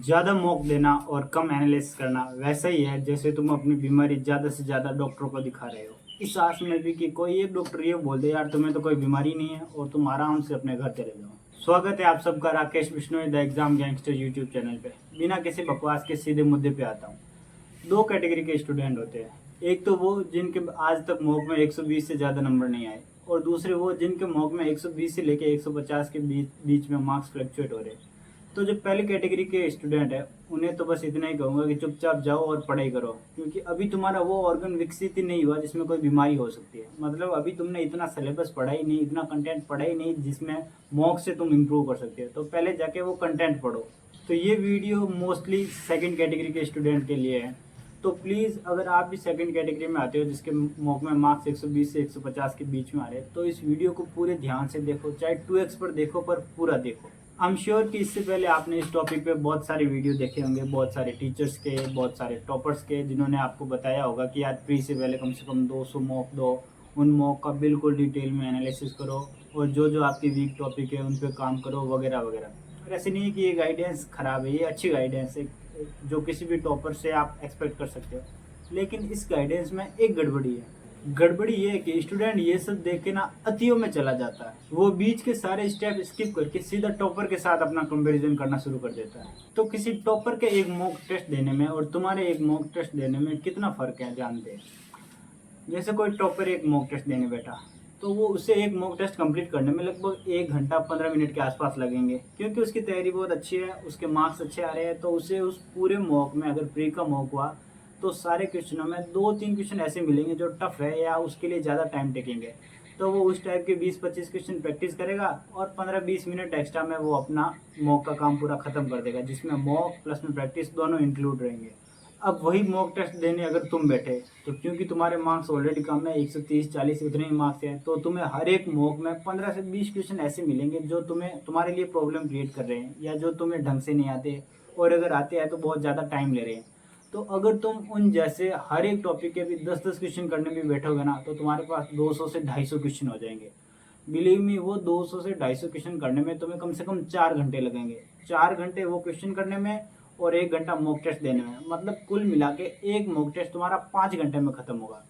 ज़्यादा मॉक देना और कम एनालिसिस करना वैसा ही है जैसे तुम अपनी बीमारी ज़्यादा से ज़्यादा डॉक्टरों को दिखा रहे हो, इस आस में भी कि कोई एक डॉक्टर ये बोल दे यार तुम्हें तो कोई बीमारी नहीं है और तुम आराम से अपने घर चले जाओ। स्वागत है आप सबका Rakesh Bishnoi the exam gangster YouTube channel पे। बिना किसी बकवास के सीधे मुद्दे पे आता हूँ। दो कैटेगरी के स्टूडेंट होते हैं, एक तो वो जिनके आज तक मॉक में 120 से ज़्यादा नंबर नहीं आए और दूसरे वो जिनके मॉक में 120 से लेके 150 के बीच में मार्क्स फ्लक्चुएट हो रहे हैं। तो जो पहली कैटेगरी के स्टूडेंट है उन्हें तो बस इतना ही कहूँगा कि चुपचाप जाओ और पढ़ाई करो, क्योंकि अभी तुम्हारा वो ऑर्गन विकसित ही नहीं हुआ जिसमें कोई बीमारी हो सकती है। मतलब अभी तुमने इतना सिलेबस पढ़ा ही नहीं, इतना कंटेंट पढ़ा ही नहीं जिसमें मॉक से तुम इम्प्रूव कर सकते हो। तो पहले जाके वो कंटेंट पढ़ो। तो ये वीडियो मोस्टली सेकंड कैटेगरी के स्टूडेंट के लिए है। तो प्लीज़ अगर आप भी सेकंड कैटेगरी में आते हो जिसके मॉक में मार्क्स 120 से 150 के बीच में आ रहे हैं, तो इस वीडियो को पूरे ध्यान से देखो, चाहे 2x पर देखो पर पूरा देखो। आई एम श्योर कि इससे पहले आपने इस टॉपिक पे बहुत सारे वीडियो देखे होंगे, बहुत सारे टीचर्स के, बहुत सारे टॉपर्स के, जिन्होंने आपको बताया होगा कि यार प्री से पहले कम से कम 200 मॉक दो, उन मॉक का बिल्कुल डिटेल में एनालिसिस करो और जो जो आपकी वीक टॉपिक है उन पर काम करो वगैरह वगैरह। और ऐसे नहीं है कि ये गाइडेंस ख़राब है, ये अच्छी गाइडेंस है जो किसी भी टॉपर से आप एक्सपेक्ट कर सकते हो। लेकिन इस गाइडेंस में एक गड़बड़ी है। गड़बड़ी ये है कि स्टूडेंट ये सब देख के ना अतियों में चला जाता है। वो बीच के सारे स्टेप स्किप करके सीधा टॉपर के साथ अपना कंपैरिजन करना शुरू कर देता है। तो किसी टॉपर के एक मॉक टेस्ट देने में और तुम्हारे एक मॉक टेस्ट देने में कितना फ़र्क है जानते हैं। जैसे कोई टॉपर एक मॉक टेस्ट देने बैठा तो वो उसे एक मॉक टेस्ट कंप्लीट करने में लगभग 1 घंटा 15 मिनट के आसपास लगेंगे, क्योंकि उसकी तैयारी बहुत अच्छी है, उसके मार्क्स अच्छे आ रहे हैं। तो उसे उस पूरे मॉक में अगर प्री का मॉक हुआ तो सारे क्वेश्चनों में 2-3 क्वेश्चन ऐसे मिलेंगे जो टफ है या उसके लिए ज़्यादा टाइम टेकेंगे। तो वो उस टाइप के 20-25 क्वेश्चन प्रैक्टिस करेगा और 15-20 मिनट एक्स्ट्रा में वो अपना मॉक का काम पूरा ख़त्म कर देगा, जिसमें मॉक प्लस में प्रैक्टिस दोनों इंक्लूड रहेंगे। अब वही मॉक टेस्ट देने अगर तुम बैठे तो क्योंकि तुम्हारे मार्क्स ऑलरेडी कम है, 130-40 उतने ही मार्क्स हैं, तो तुम्हें हर एक मॉक में 15 से 20 क्वेश्चन ऐसे मिलेंगे जो तुम्हारे लिए प्रॉब्लम क्रिएट कर रहे हैं या जो तुम्हें ढंग से नहीं आते, और अगर आते हैं तो बहुत ज़्यादा टाइम ले रहे हैं। तो अगर तुम उन जैसे हर एक टॉपिक के भी 10-10 क्वेश्चन करने में बैठोगे ना तो तुम्हारे पास 200 से 250 क्वेश्चन हो जाएंगे। बिलीव मी, वो 200 से 250 क्वेश्चन करने में तुम्हें कम से कम 4 घंटे लगेंगे। 4 घंटे वो क्वेश्चन करने में और 1 घंटा मॉक टेस्ट देने में, मतलब कुल मिला के एक मॉक टेस्ट तुम्हारा 5 घंटे में ख़त्म होगा।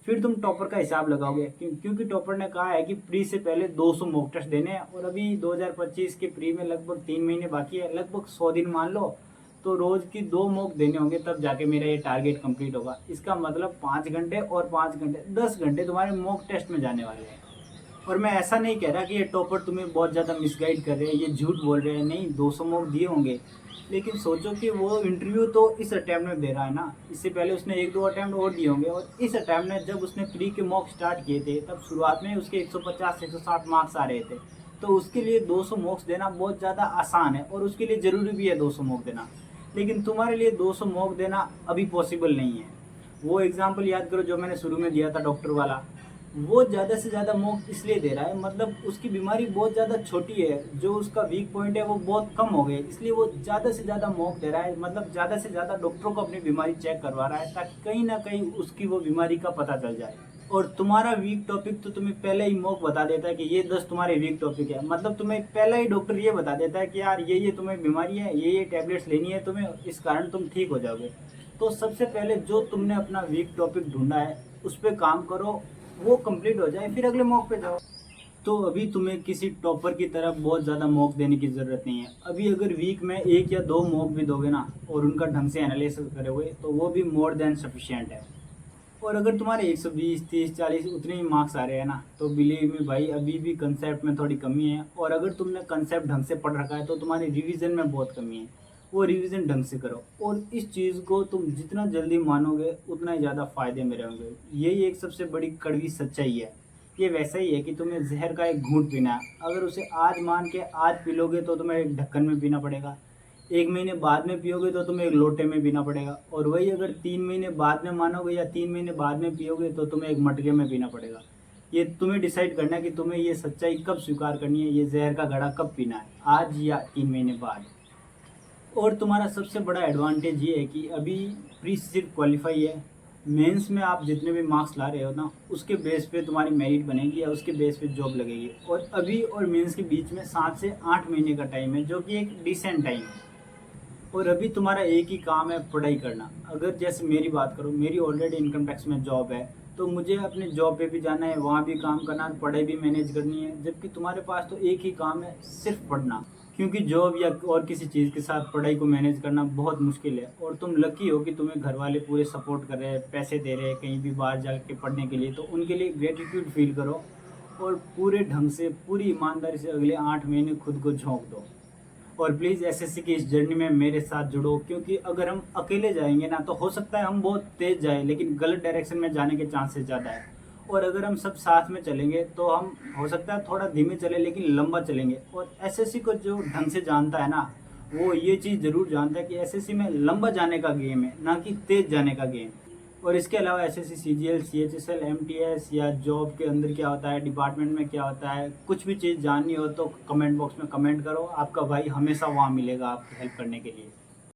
फिर तुम टॉपर का हिसाब लगाओगे क्योंकि टॉपर ने कहा है कि प्री से पहले 200 मॉक टेस्ट देने हैं और अभी 2025 के प्री में लगभग 3 महीने बाकी है, लगभग 100 दिन मान लो। तो रोज़ की 2 मॉक देने होंगे तब जाके मेरा ये टारगेट कंप्लीट होगा। इसका मतलब 5 घंटे और 5 घंटे 10 घंटे तुम्हारे मॉक टेस्ट में जाने वाले हैं। और मैं ऐसा नहीं कह रहा कि ये टॉपर तुम्हें बहुत ज़्यादा मिसगाइड कर रहे हैं, ये झूठ बोल रहे हैं, नहीं 200 मॉक दिए होंगे। लेकिन सोचो कि वो इंटरव्यू तो इस अटैम्प्ट में दे रहा है ना, इससे पहले उसने 1-2 अटैम्प्ट और दिए होंगे। और इस अटैम्प्ट में जब उसने प्री के मॉक स्टार्ट किए थे तब शुरुआत में उसके 150 से 160 मार्क्स आ रहे थे। तो उसके लिए 200 मॉक्स देना बहुत ज़्यादा आसान है और उसके लिए ज़रूरी भी है 200 मॉक देना। लेकिन तुम्हारे लिए 200 मॉक देना अभी पॉसिबल नहीं है। वो एग्जाम्पल याद करो जो मैंने शुरू में दिया था डॉक्टर वाला। वो ज़्यादा से ज़्यादा मॉक इसलिए दे रहा है, मतलब उसकी बीमारी बहुत ज़्यादा छोटी है, जो उसका वीक पॉइंट है वो बहुत कम हो गए, इसलिए वो ज़्यादा से ज़्यादा मॉक दे रहा है। मतलब ज़्यादा से ज़्यादा डॉक्टरों को अपनी बीमारी चेक करवा रहा है ताकि कहीं ना कहीं उसकी वो बीमारी का पता चल जाए। और तुम्हारा वीक टॉपिक तो तुम्हें पहले ही मॉक बता देता है कि ये 10 तुम्हारे वीक टॉपिक है। मतलब तुम्हें पहला ही डॉक्टर ये बता देता है कि यार ये तुम्हें बीमारी है, ये टैबलेट्स लेनी है तुम्हें, इस कारण तुम ठीक हो जाओगे। तो सबसे पहले जो तुमने अपना वीक टॉपिक ढूंढा है उस पर काम करो, वो कंप्लीट हो जाए फिर अगले मॉक पे जाओ। तो अभी तुम्हें किसी टॉपर की तरफ बहुत ज़्यादा मॉक देने की ज़रूरत नहीं है। अभी अगर वीक में 1 या 2 मॉक भी दोगे ना और उनका ढंग से एनालिसिस करोगे तो वो भी मोर देन सफिशिएंट है। और अगर तुम्हारे 120, 30, 40 उतने ही मार्क्स आ रहे हैं ना तो बिलीव मी भाई अभी भी कंसेप्ट में थोड़ी कमी है। और अगर तुमने कंसेप्ट ढंग से पढ़ रखा है तो तुम्हारी रिवीजन में बहुत कमी है। वो रिवीजन ढंग से करो और इस चीज़ को तुम जितना जल्दी मानोगे उतना ही ज़्यादा फ़ायदे में रहोगे। यही एक सबसे बड़ी कड़वी सच्चाई है। ये वैसा ही है कि तुम्हें जहर का एक घूंट पीना है, अगर उसे आज मान के आज पी लोगे तो तुम्हें एक ढक्कन में पीना पड़ेगा, 1 महीने बाद में पियोगे तो तुम्हें एक लोटे में पीना पड़ेगा, और वही अगर 3 महीने बाद में मानोगे या 3 महीने बाद में पियोगे तो तुम्हें एक मटके में पीना पड़ेगा। ये तुम्हें डिसाइड करना है कि तुम्हें ये सच्चाई कब स्वीकार करनी है, ये जहर का घड़ा कब पीना है, आज या 3 महीने बाद। और तुम्हारा सबसे बड़ा एडवांटेज ये है कि अभी प्री सिर्फ क्वालिफाई है, मेंस में आप जितने भी मार्क्स ला रहे हो ना उसके बेस पे तुम्हारी मेरिट बनेगी या उसके बेस पे जॉब लगेगी। और अभी और मेंस के बीच में 7 से 8 महीने का टाइम है जो कि एक डिसेंट टाइम है। और अभी तुम्हारा एक ही काम है, पढ़ाई करना। अगर जैसे मेरी बात करो, मेरी ऑलरेडी इनकम टैक्स में जॉब है, तो मुझे अपने जॉब पे भी जाना है, वहाँ भी काम करना है, पढ़ाई भी मैनेज करनी है। जबकि तुम्हारे पास तो एक ही काम है, सिर्फ पढ़ना। क्योंकि जॉब या और किसी चीज़ के साथ पढ़ाई को मैनेज करना बहुत मुश्किल है। और तुम लकी हो कि तुम्हें घर वाले पूरे सपोर्ट कर रहे हैं, पैसे दे रहे हैं कहीं भी बाहर जाके पढ़ने के लिए, तो उनके लिए ग्रेटिट्यूड फील करो। और पूरे ढंग से, पूरी ईमानदारी से अगले 8 महीने खुद को झोंक दो। और प्लीज़ एसएससी की इस जर्नी में मेरे साथ जुड़ो, क्योंकि अगर हम अकेले जाएंगे ना, तो हो सकता है हम बहुत तेज़ जाएं, लेकिन गलत डायरेक्शन में जाने के चांसेस ज़्यादा है। और अगर हम सब साथ में चलेंगे तो हम हो सकता है थोड़ा धीमे चले, लेकिन लंबा चलेंगे। और एसएससी को जो ढंग से जानता है ना, वो ये चीज़ ज़रूर जानता है कि एसएससी में लंबा जाने का गेम है, ना कि तेज़ जाने का गेम। और इसके अलावा एसएससी, सीजीएल, सीएचएसएल, एमटीएस या जॉब के अंदर क्या होता है, डिपार्टमेंट में क्या होता है, कुछ भी चीज़ जाननी हो तो कमेंट बॉक्स में कमेंट करो। आपका भाई हमेशा वहाँ मिलेगा आपकी हेल्प करने के लिए।